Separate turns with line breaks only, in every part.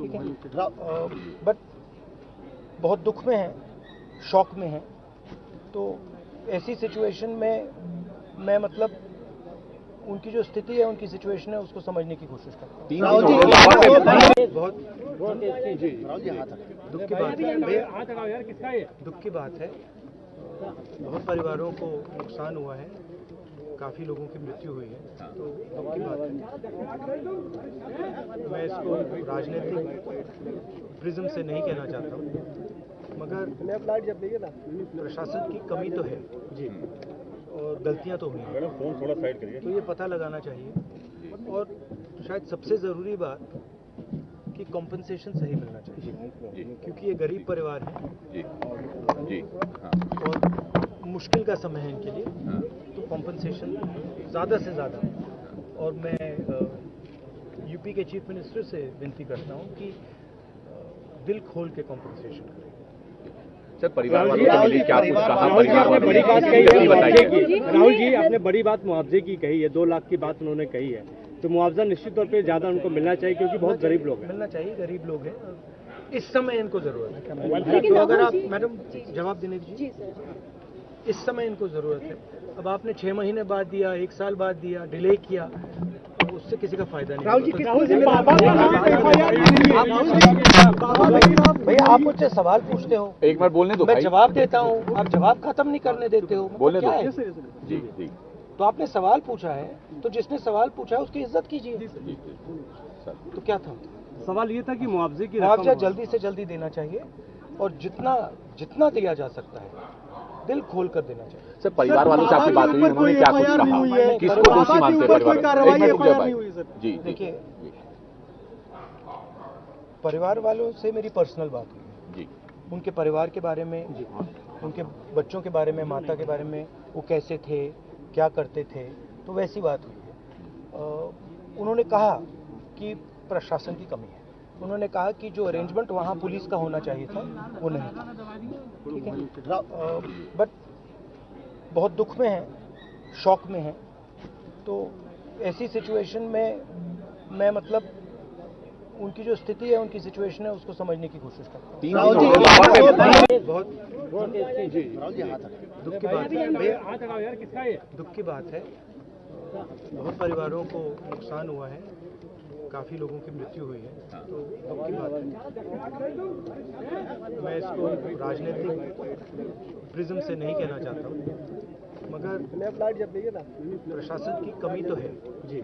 ठीक है। बट बहुत दुख में है, शॉक में है, तो ऐसी सिचुएशन में मैं मतलब उनकी जो स्थिति है, उनकी सिचुएशन है, उसको समझने की कोशिश करता हूँ। बहुत दुख की बात है, दुख की बात है। बहुत परिवारों को नुकसान हुआ है, काफ़ी लोगों की मृत्यु हुई है, तो दुख की बात है। मैं इसको राजनीतिक प्रिज्म से नहीं कहना चाहता हूँ, मगर प्रशासन की कमी तो है जी, और गलतियां तो हुई हैं। मैडम फोन थोड़ा साइड करिए। तो ये पता लगाना चाहिए, और शायद सबसे ज़रूरी बात कि कॉम्पनसेशन सही मिलना चाहिए जी, क्योंकि ये गरीब परिवार है जी, जी, हाँ। और मुश्किल का समय है इनके लिए, हाँ। तो कॉम्पनसेशन ज़्यादा से ज़्यादा, और मैं यूपी के चीफ मिनिस्टर से विनती करता हूँ कि दिल खोल के कॉम्पनसेशन करें।
सर, परिवार वालों के लिए क्या कुछ कहा? परिवार वालों
बड़ी बात कही है राहुल जी, आपने बड़ी बात मुआवजे की कही है, 2 लाख की बात उन्होंने कही है, तो मुआवजा निश्चित तौर पे ज्यादा उनको मिलना चाहिए, क्योंकि बहुत गरीब लोग हैं।
मिलना चाहिए, गरीब लोग हैं, इस समय इनको जरूरत है। तो अगर आप मैडम जवाब देने दीजिए, इस समय इनको जरूरत है। अब आपने 6 महीने बाद दिया, 1 साल बाद दिया, डिले किया, तो उससे किसी का फायदा नहीं। भैया आप मुझसे सवाल पूछते हो,
एक बार बोलने दो,
मैं जवाब देता हूँ, आप जवाब खत्म नहीं करने देते हो,
बोलने दो
जी जी। तो आपने सवाल पूछा है, तो जिसने सवाल पूछा है उसकी इज्जत कीजिए। तो क्या था
सवाल? ये था कि मुआवजे की
मुआवजा जल्दी से जल्दी देना चाहिए, और जितना दिया जा सकता है दिल खोल कर देना चाहिए।
सर, परिवार वालों से आपकी बात हुई, उन्होंने क्या कुछ कहा? किसको दोषी मानते हैं परिवार? जी,
देखिए, परिवार वालों से मेरी पर्सनल बात हुई जी, उनके परिवार के बारे में, उनके बच्चों के बारे में, माता के बारे में, वो कैसे थे, क्या करते थे, तो वैसी बात हुई है। उन्होंने कहा कि प्रशासन की कमी है, उन्होंने कहा कि जो अरेंजमेंट वहाँ पुलिस का होना चाहिए था वो नहीं था, ठीक है। बट बहुत दुख में है, शॉक में है, तो ऐसी सिचुएशन में मैं मतलब उनकी जो स्थिति है, उनकी सिचुएशन है, उसको समझने की कोशिश करता हूँ। बहुत दुख की बात है, दुख की बात है। बहुत परिवारों को नुकसान हुआ है, काफ़ी लोगों की मृत्यु हुई है, तो दुख की बात है। मैं इसको राजनीतिक प्रिज्म से नहीं कहना चाहता हूँ, मगर प्रशासन की कमी तो है जी,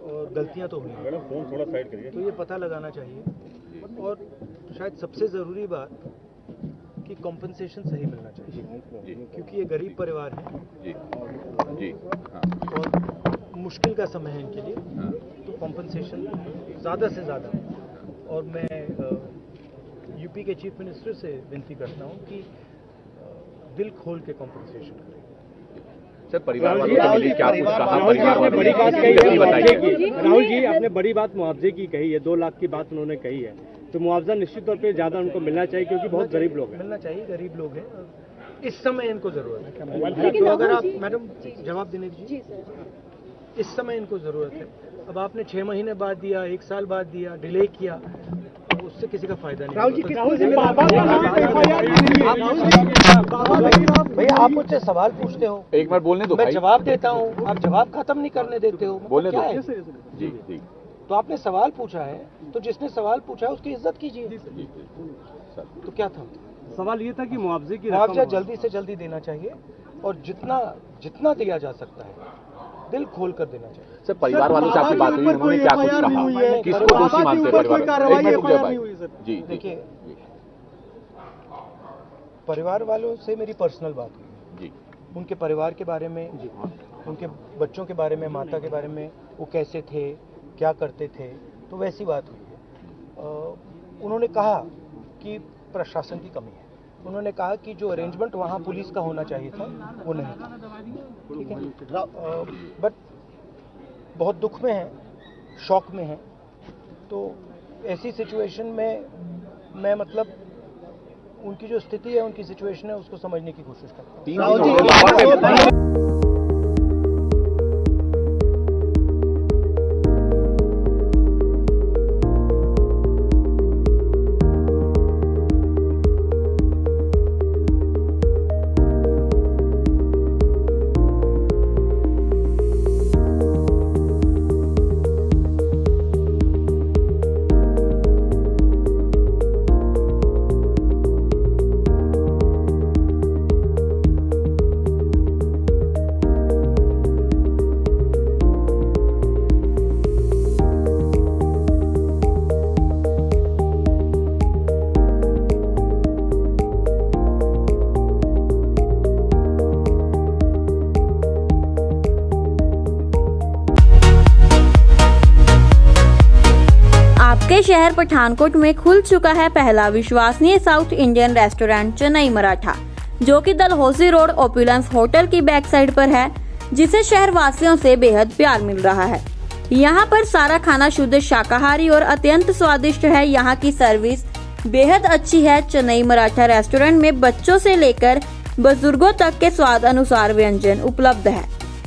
और गलतियां तो हुई हैं। मैडम फोन थोड़ा साइड करिए। तो ये पता लगाना चाहिए, और शायद सबसे ज़रूरी बात कि कॉम्पनसेशन सही मिलना चाहिए जी, क्योंकि ये गरीब परिवार है जी, जी, हाँ। और मुश्किल का समय है इनके लिए, हाँ। तो कॉम्पनसेशन ज़्यादा से ज़्यादा, और मैं यूपी के चीफ मिनिस्टर से विनती करता हूँ कि दिल खोल के कॉम्पनसेशन करें।
सर, परिवार वालों के लिए क्या कुछ कहा? परिवार वालों
बड़ी बात कही है राहुल जी, आपने बड़ी बात मुआवजे की कही है, 2 लाख की बात उन्होंने कही है, तो मुआवजा निश्चित तौर पे ज्यादा उनको मिलना चाहिए, क्योंकि बहुत गरीब लोग हैं।
मिलना चाहिए, गरीब लोग हैं, इस समय इनको जरूरत है। तो अगर आप मैडम जवाब देने दीजिए, इस समय इनको जरूरत है। अब आपने 6 महीने बाद दिया, 1 साल बाद दिया, डिले किया, तो उससे किसी का फायदा नहीं। भैया आप मुझसे सवाल पूछते हो,
एक बार बोलने दो,
मैं जवाब देता हूँ, आप जवाब खत्म नहीं करने देते हो,
बोलने दो
जी जी। तो आपने सवाल पूछा है, तो जिसने सवाल पूछा है उसकी इज्जत कीजिए। तो क्या था
सवाल? ये था कि मुआवजे की
मुआवजा जल्दी से जल्दी देना चाहिए, और जितना दिया जा सकता है दिल खोल कर देना चाहिए।
सर, परिवार वालों से आपकी बात हुई, उन्होंने क्या कुछ कहा? किसको दोषी मानते हैं परिवार? जी,
देखिए, परिवार वालों से मेरी पर्सनल बात हुई जी, उनके परिवार के बारे में, उनके बच्चों के बारे में, माता के बारे में, वो कैसे थे, क्या करते थे, तो वैसी बात हुई है। उन्होंने कहा कि प्रशासन की कमी है, उन्होंने कहा कि जो अरेंजमेंट वहाँ पुलिस का होना चाहिए था वो नहीं था, ठीक है। बट बहुत दुख में है, शॉक में है, तो ऐसी सिचुएशन में मैं मतलब उनकी जो स्थिति है, उनकी सिचुएशन है, उसको समझने की कोशिश करता हूँ।
शहर पठानकोट में खुल चुका है पहला विश्वसनीय south Indian restaurant Chennai Maratha, जो कि डलहौजी रोड ओपुलेंस होटल की बैक साइड पर है, जिसे शहर वासियों से बेहद प्यार मिल रहा है। यहाँ पर सारा खाना शुद्ध शाकाहारी और अत्यंत स्वादिष्ट है। यहाँ की सर्विस बेहद अच्छी है। चेन्नई मराठा रेस्टोरेंट में बच्चों से लेकर बुजुर्गों तक के स्वाद अनुसार व्यंजन उपलब्ध है।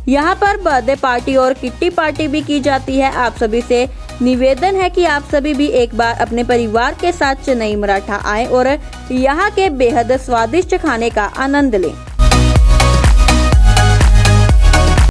यहाँ पर बर्थडे पार्टी और किट्टी पार्टी भी की जाती है। आप सभी से निवेदन है कि आप सभी भी एक बार अपने परिवार के साथ चेन्नई मराठा आएं और यहाँ के बेहद स्वादिष्ट खाने का आनंद लें।